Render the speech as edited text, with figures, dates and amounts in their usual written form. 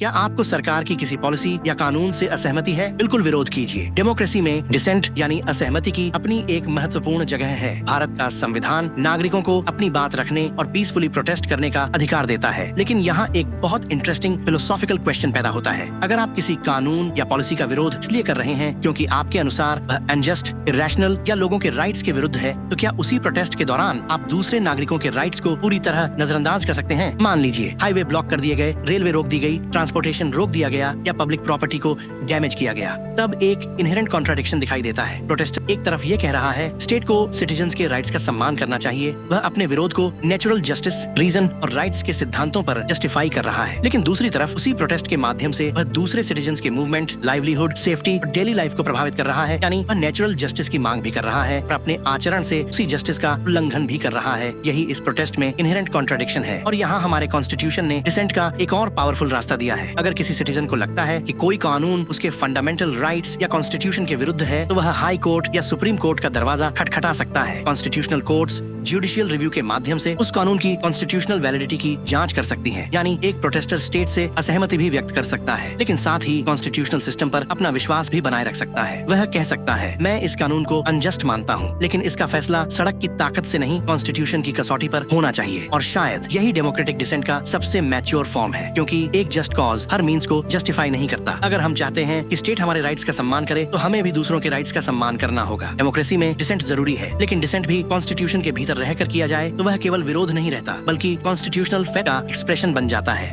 क्या आपको सरकार की किसी पॉलिसी या कानून से असहमति है? बिल्कुल विरोध कीजिए। डेमोक्रेसी में डिसेंट यानी असहमति की अपनी एक महत्वपूर्ण जगह है। भारत का संविधान नागरिकों को अपनी बात रखने और पीसफुली प्रोटेस्ट करने का अधिकार देता है। लेकिन यहाँ एक बहुत इंटरेस्टिंग फिलोसॉफिकल क्वेश्चन पैदा होता है। अगर आप किसी कानून या पॉलिसी का विरोध इसलिए कर रहे हैं क्योंकि आपके अनुसार वह अनजस्ट, इरैशनल या लोगों के राइट्स के विरुद्ध है, तो क्या उसी प्रोटेस्ट के दौरान आप दूसरे नागरिकों के राइट्स को पूरी तरह नजरअंदाज कर सकते हैं? मान लीजिए हाईवे ब्लॉक कर दिए गए, रेलवे रोक दी गई, ट्रांसपोर्टेशन रोक दिया गया या पब्लिक प्रॉपर्टी को डैमेज किया गया। तब एक इनहेरेंट कॉन्ट्राडिक्शन दिखाई देता है। प्रोटेस्टर एक तरफ ये कह रहा है स्टेट को सिटीजन्स के राइट्स का सम्मान करना चाहिए, वह अपने विरोध को नेचुरल जस्टिस, रीजन और राइट्स के सिद्धांतों पर जस्टिफाई कर रहा है। लेकिन दूसरी तरफ उसी प्रोटेस्ट के माध्यम से वह दूसरे सिटीजन्स के मूवमेंट, लाइवलीहुड, सेफ्टी और डेली लाइफ को प्रभावित कर रहा है। यानी वह नेचुरल जस्टिस की मांग भी कर रहा है और अपने आचरण से उसी जस्टिस का उल्लंघन भी कर रहा है। यही इस प्रोटेस्ट में इनहेरेंट कॉन्ट्राडिक्शन है। और यहाँ हमारे कॉन्स्टिट्यूशन ने डिसेंट का एक और पावरफुल रास्ता दिया है। अगर किसी सिटीजन को लगता है कि कोई कानून उसके फंडामेंटल राइट्स या कॉन्स्टिट्यूशन के विरुद्ध है, तो वह हाई कोर्ट या सुप्रीम कोर्ट का दरवाजा खटखटा सकता है। कॉन्स्टिट्यूशनल कोर्ट्स जुडिशियल रिव्यू के माध्यम से उस कानून की कॉन्स्टिट्यूशनल वैलिडिटी की जांच कर सकती है। यानी एक प्रोटेस्टर स्टेट से असहमति भी व्यक्त कर सकता है, लेकिन साथ ही कॉन्स्टिट्यूशनल सिस्टम पर अपना विश्वास भी बनाए रख सकता है। वह कह सकता है, मैं इस कानून को अनजस्ट मानता हूँ, लेकिन इसका फैसला सड़क की ताकत से नहीं, कॉन्स्टिट्यूशन की कसौटी पर होना चाहिए। और शायद यही डेमोक्रेटिक डिसेंट का सबसे मैच्योर फॉर्म है, क्योंकि एक जस्ट कॉज हर मीन्स को जस्टिफाई नहीं करता। अगर हम चाहते हैं कि स्टेट हमारे राइट्स का सम्मान करे, तो हमें भी दूसरों के राइट्स का सम्मान करना होगा। डेमोक्रेसी में डिसेंट जरूरी है, लेकिन डिसेंट भी कॉन्स्टिट्यूशन के भीतर रहकर किया जाए तो वह केवल विरोध नहीं रहता, बल्कि कॉन्स्टिट्यूशनल फैक्ट का एक्सप्रेशन बन जाता है।